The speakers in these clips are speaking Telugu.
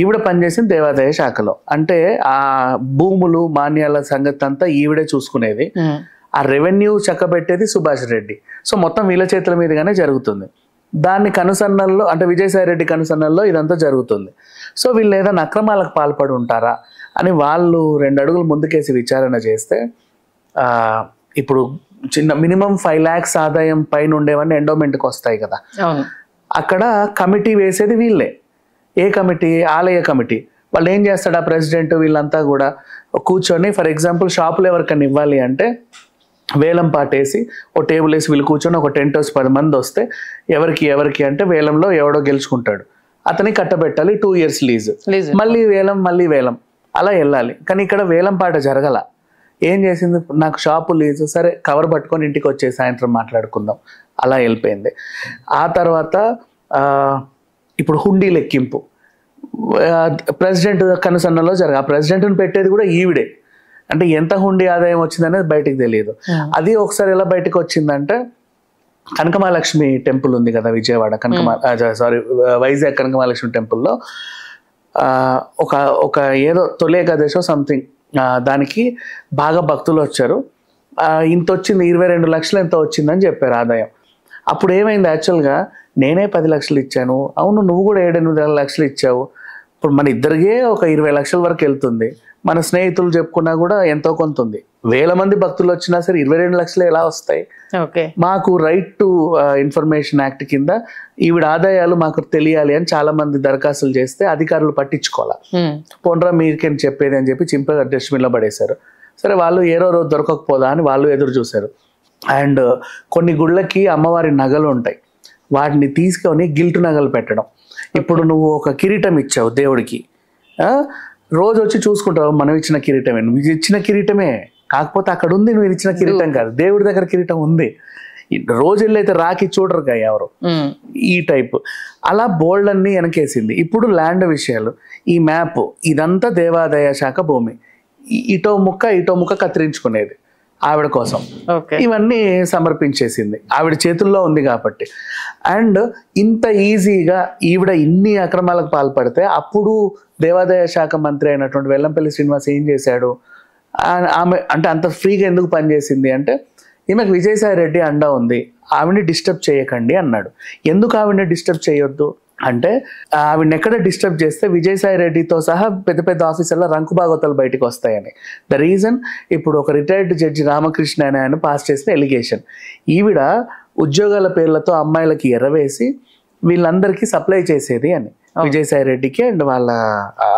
ఈవిడ పనిచేసింది దేవాదాయ శాఖలో. అంటే ఆ భూములు మాన్యాల సంగతి అంతా ఈవిడే చూసుకునేది. ఆ రెవెన్యూ చక్కబెట్టేది సుభాష్ రెడ్డి. సో మొత్తం వీళ్ళ చేతుల మీదుగానే జరుగుతుంది. దాన్ని కనుసన్నల్లో అంటే విజయసాయి రెడ్డి కనుసన్నల్లో ఇదంతా జరుగుతుంది. సో వీళ్ళు ఏదైనా అక్రమాలకు పాల్పడి ఉంటారా అని వాళ్ళు 2 అడుగులు ముందుకేసి విచారణ చేస్తే ఇప్పుడు చిన్న మినిమం 5 lakhs ఆదాయం పైన ఉండేవన్నీ ఎండోమెంట్కి వస్తాయి కదా. అక్కడ కమిటీ వేసేది వీళ్ళే. ఏ కమిటీ? ఆలయ కమిటీ. వాళ్ళు ఏం చేస్తాడు ఆ ప్రెసిడెంట్ వీళ్ళంతా కూడా కూర్చొని, ఫర్ ఎగ్జాంపుల్ షాపులు ఎవరికైనా ఇవ్వాలి అంటే వేలం పాటేసి ఓ టేబుల్ వేసి వీళ్ళు కూర్చొని ఒక 10 to 10 మంది వస్తే ఎవరికి అంటే వేలంలో ఎవడో గెలుచుకుంటాడు, అతనికి కట్టబెట్టాలి 2 years లీజ్, మళ్ళీ వేలం అలా వెళ్ళాలి. కానీ ఇక్కడ వేలం పాట జరగల. ఏం చేసింది, నాకు షాపు లీజు, సరే కవర్ పట్టుకొని ఇంటికి వచ్చే సాయంత్రం మాట్లాడుకుందాం, అలా వెళ్ళిపోయింది. ఆ తర్వాత ఇప్పుడు హుండీ లెక్కింపు ప్రెసిడెంట్ కనుసన్నలో ఆ ప్రెసిడెంట్ని పెట్టేది కూడా ఈవిడే. అంటే ఎంత హుండీ ఆదాయం వచ్చిందనేది బయటికి తెలియదు. అది ఒకసారి ఎలా బయటకు వచ్చిందంటే, కనకమహాలక్ష్మి టెంపుల్ ఉంది కదా విజయవాడ, వైజాగ్ కనకమహాలక్ష్మి టెంపుల్లో ఒక ఏదో తొలి ఏకాదశో సంథింగ్ దానికి బాగా భక్తులు వచ్చారు. ఇంత వచ్చింది, 22 లక్షలు ఎంత వచ్చిందని చెప్పారు ఆదాయం. అప్పుడు ఏమైంది, యాక్చువల్గా నేనే 10 లక్షలు ఇచ్చాను, అవును నువ్వు కూడా 7-8 లక్షలు ఇచ్చావు, ఇప్పుడు మన ఇద్దరికే ఒక 20 లక్షల వరకు వెళ్తుంది, మన స్నేహితులు చెప్పుకున్నా కూడా ఎంతో కొంత ఉంది, 1000 మంది భక్తులు వచ్చినా సరే 22 లక్షలు ఎలా వస్తాయి? మాకు రైట్ టు ఇన్ఫర్మేషన్ యాక్ట్ కింద ఈవిడ ఆదాయాలు మాకు తెలియాలి అని చాలా మంది దరఖాస్తులు చేస్తే అధికారులు పట్టించుకోవాలా. పోన్రా మీకేం చెప్పేది అని చెప్పి చింపగా డస్ట్బిన్లో పడేశారు. సరే వాళ్ళు ఏరో రోజు దొరకకపోదా అని వాళ్ళు ఎదురు చూశారు. అండ్ కొన్ని గుళ్ళకి అమ్మవారి నగలు ఉంటాయి, వాటిని తీసుకొని గిల్టు నగలు పెట్టడం. ఇప్పుడు నువ్వు ఒక కిరీటం ఇచ్చావు దేవుడికి, రోజు వచ్చి చూసుకుంటావు మనం ఇచ్చిన కిరీటమే, నువ్వు ఇచ్చిన కిరీటమే, కాకపోతే అక్కడ ఉంది నువ్వు ఇచ్చిన కిరీటం కాదు, దేవుడి దగ్గర కిరీటం ఉంది, రోజు వెళ్ళైతే రాకి చూడరుగా ఎవరు, ఈ టైప్. అలా బోల్డ్ అన్ని వెనకేసింది. ఇప్పుడు ల్యాండ్ విషయాలు, ఈ మ్యాప్ ఇదంతా దేవాదాయ శాఖ భూమి, ఇటో ముక్క కత్తిరించుకునేది ఆవిడ కోసం. ఇవన్నీ సమర్పించేసింది, ఆవిడ చేతుల్లో ఉంది కాబట్టి. అండ్ ఇంత ఈజీగా ఈవిడ ఇన్ని అక్రమాలకు పాల్పడితే అప్పుడు దేవాదాయ శాఖ మంత్రి అయినటువంటి వెల్లంపల్లి శ్రీనివాస్ ఏం చేశాడు, ఆమె అంటే అంత ఫ్రీగా ఎందుకు పనిచేసింది అంటే, ఈమెకు విజయసాయి రెడ్డి అండా ఉంది, ఆవిడని డిస్టర్బ్ చేయకండి అన్నాడు. ఎందుకు ఆవిడని డిస్టర్బ్ చేయొద్దు అంటే, ఆవిడని ఎక్కడ డిస్టర్బ్ చేస్తే విజయసాయి రెడ్డితో సహా పెద్ద పెద్ద ఆఫీసర్ల రంకు భాగవతాలు బయటకు వస్తాయని. ద రీజన్, ఇప్పుడు ఒక రిటైర్డ్ జడ్జి రామకృష్ణ అని ఆయన పాస్ చేసిన ఎలిగేషన్, ఈవిడ ఉద్యోగాల పేర్లతో అమ్మాయిలకి ఎర్రవేసి వీళ్ళందరికీ సప్లై చేసేది అని, విజయసాయి రెడ్డికి అండ్ వాళ్ళ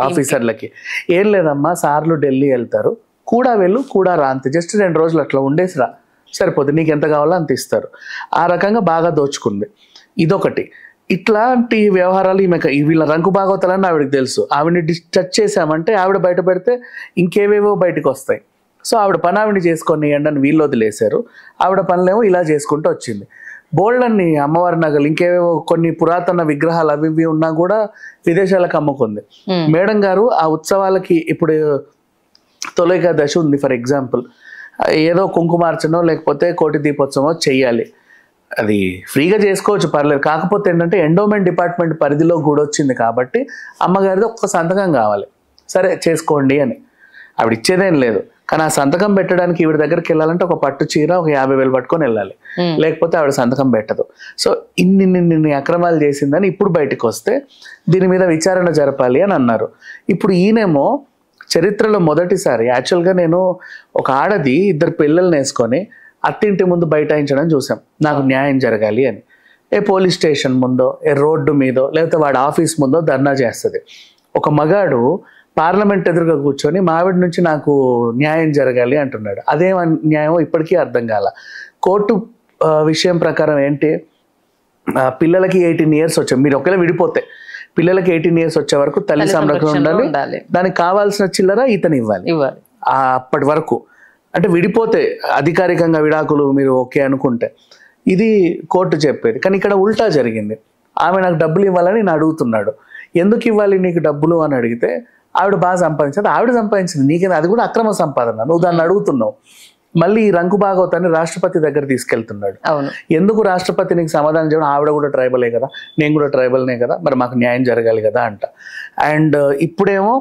ఆఫీసర్లకి. ఏం లేదమ్మా, సార్లు ఢిల్లీ వెళ్తారు, కూడా వెళ్ళు కూడా రా అంతే, జస్ట్ 2 రోజులు అట్లా ఉండేసి రా సరిపోతుంది, నీకు ఎంత కావాలో అంత ఇస్తారు. ఆ రకంగా బాగా దోచుకుంది. ఇదొకటి. ఇట్లాంటి వ్యవహారాలు వీళ్ళ రంకు భాగవతాలని ఆవిడకి తెలుసు. ఆవిడని టచ్ చేసామంటే ఆవిడ బయట పెడితే ఇంకేవేవో బయటకు వస్తాయి. సో ఆవిడ పని ఆవిడని చేసుకొని ఎండని వీళ్ళు వదిలేశారు, ఆవిడ పనులేమో ఇలా చేసుకుంటూ వచ్చింది. బోల్డ్ అన్ని అమ్మవారి నగలు, ఇంకేవేవో కొన్ని పురాతన విగ్రహాలు అవి ఇవి ఉన్నా కూడా విదేశాలకు అమ్ముకుంది. మేడం గారు ఆ ఉత్సవాలకి, ఇప్పుడు తొలి ఏకాదశి ఉంది ఫర్ ఎగ్జాంపుల్, ఏదో కుంకుమార్చనో లేకపోతే కోటి దీపోత్సవమో చెయ్యాలి, అది ఫ్రీగా చేసుకోవచ్చు, పర్లేదు. కాకపోతే ఏంటంటే ఎండోమెంట్ డిపార్ట్మెంట్ పరిధిలో కూడా వచ్చింది కాబట్టి అమ్మగారిది ఒక్క సంతకం కావాలి, సరే చేసుకోండి అని. ఆవిడ ఇచ్చేదేం లేదు, కానీ ఆ సంతకం పెట్టడానికి ఈవిడ దగ్గరికి వెళ్ళాలంటే ఒక పట్టు చీర ఒక 50,000 పట్టుకొని వెళ్ళాలి, లేకపోతే ఆవిడ సంతకం పెట్టదు. సో ఇన్ని అక్రమాలు చేసిందని ఇప్పుడు బయటకు వస్తే దీని మీద విచారణ జరపాలి అని అన్నారు. ఇప్పుడు ఈయనేమో చరిత్రలో మొదటిసారి, యాక్చువల్గా నేను ఒక ఆడది 2 పిల్లల్ని వేసుకొని అత్తింటి ముందు బైఠాయించడం చూసాం, నాకు న్యాయం జరగాలి అని. ఏ పోలీస్ స్టేషన్ ముందో, ఏ రోడ్డు మీదో, లేకపోతే వాడి ఆఫీస్ ముందో ధర్నా చేస్తుంది. ఒక మగాడు పార్లమెంట్ ఎదురుగా కూర్చొని మావిడి నుంచి నాకు న్యాయం జరగాలి అంటున్నాడు. అదేం న్యాయమో ఇప్పటికీ అర్థం కాల. కోర్టు విషయం ప్రకారం ఏంటి, పిల్లలకి 18 years వచ్చాయి, మీరు ఒకవేళ విడిపోతే పిల్లలకి 18 years వచ్చే వరకు తల్లి సంరక్షణ ఉండాలి, దానికి కావాల్సిన చిల్లర ఇతను ఇవ్వాలి అప్పటి వరకు. అంటే విడిపోతే అధికారికంగా విడాకులు మీరు ఓకే అనుకుంటే, ఇది కోర్టు చెప్పేది. కానీ ఇక్కడ ఉల్టా జరిగింది, ఆమె నాకు డబ్బులు ఇవ్వాలని నేను అడుగుతున్నాడు. ఎందుకు ఇవ్వాలి నీకు డబ్బులు అని అడిగితే, ఆవిడ బాగా సంపాదించదు, ఆవిడ సంపాదించింది నీకేనా, అది కూడా అక్రమ సంపాదన, నువ్వు దాన్ని అడుగుతున్నావు. మళ్ళీ ఈ రంకు భాగవతాన్ని రాష్ట్రపతి దగ్గర తీసుకెళ్తున్నాడు. అవును. ఎందుకు రాష్ట్రపతి నీకు సమాధానం చేయడం, ఆవిడ కూడా ట్రైబలే కదా, నేను కూడా ట్రైబల్నే కదా, మరి మాకు న్యాయం జరగాలి కదా అంట. అండ్ ఇప్పుడేమో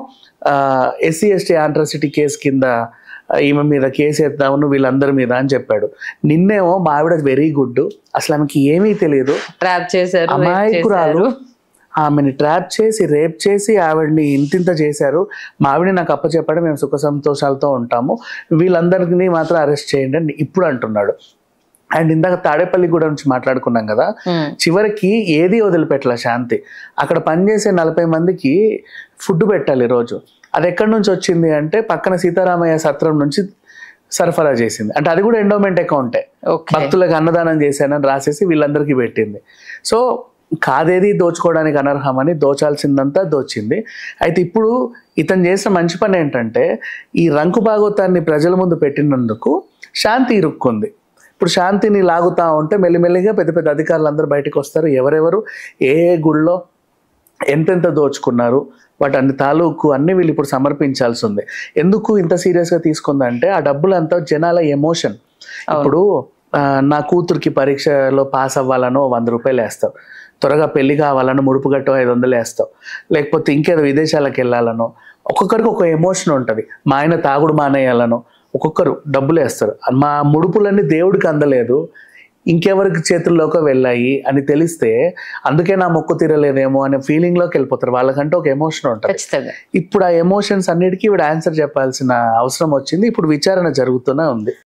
SC/ST అట్రాసిటీ కేసు కింద ఈమె మీద కేసు ఎత్తాము వీళ్ళందరి మీద అని చెప్పాడు. నిన్నేమో మా ఆవిడ వెరీ గుడ్, అసలు ఆమెకి ఏమీ తెలియదు, ట్రాప్ చేశారు, అమాయకురాలు, ఆమెని ట్రాప్ చేసి రేప్ చేసి ఆవిడని ఇంతింత చేశారు, మా ఆవిడని నాకు అప్పచెప్పాడు, మేము సుఖ సంతోషాలతో ఉంటాము, వీళ్ళందరినీ మాత్రం అరెస్ట్ చేయండి అని ఇప్పుడు అంటున్నాడు. అండ్ ఇందాక తాడేపల్లి గురించి మాట్లాడుకున్నాం కదా, చివరికి ఏది వదిలిపెట్టలే శాంతి. అక్కడ పనిచేసే 40 మందికి ఫుడ్ పెట్టాలి రోజు. అది ఎక్కడి నుంచి వచ్చింది అంటే పక్కన సీతారామయ్య సత్రం నుంచి సరఫరా చేసింది. అంటే అది కూడా ఎండోమెంట్ అకౌంటే, భక్తులకు అన్నదానం చేశానని రాసేసి వీళ్ళందరికీ పెట్టింది. సో కాదేది దోచుకోవడానికి అనర్హమని దోచాల్సిందంతా దోచింది. అయితే ఇప్పుడు ఇతను చేసిన మంచి పని ఏంటంటే ఈ రంకు భాగవతాన్ని ప్రజల ముందు పెట్టినందుకు శాంతి ఇరుక్కుంది. ఇప్పుడు శాంతిని లాగుతా ఉంటే మెల్లిమెల్లిగా పెద్ద పెద్ద అధికారులు అందరూ బయటకు వస్తారు. ఎవరెవరు ఏ గుళ్ళో ఎంతెంత దోచుకున్నారు వాటి అన్ని తాలూకు అన్ని వీళ్ళు ఇప్పుడు సమర్పించాల్సి ఉంది. ఎందుకు ఇంత సీరియస్గా తీసుకుందంటే ఆ డబ్బులంతా జనాల ఎమోషన్. ఇప్పుడు నా కూతురికి పరీక్షలో పాస్ అవ్వాలనో 100 రూపాయలు వేస్తావు, త్వరగా పెళ్లి కావాలనో ముడుపు గట్టో 500 వేస్తావు, లేకపోతే ఇంకేదో విదేశాలకు వెళ్ళాలనో ఒక్కొక్కరికి ఒక ఎమోషన్ ఉంటుంది. మా ఆయన తాగుడు మానేయాలనో ఒక్కొక్కరు డబ్బులు వేస్తారు. మా ముడుపులన్నీ దేవుడికి అందలేదు, ఇంకెవరికి చేతుల్లోకి వెళ్ళాయి అని తెలిస్తే అందుకే నా మొక్కు తీరలేదేమో అనే ఫీలింగ్లోకి వెళ్ళిపోతారు. వాళ్ళకంటే ఒక ఎమోషన్ ఉంటుంది. ఇప్పుడు ఆ ఎమోషన్స్ అన్నిటికీ ఆన్సర్ చెప్పాల్సిన అవసరం వచ్చింది. ఇప్పుడు విచారణ జరుగుతూనే ఉంది.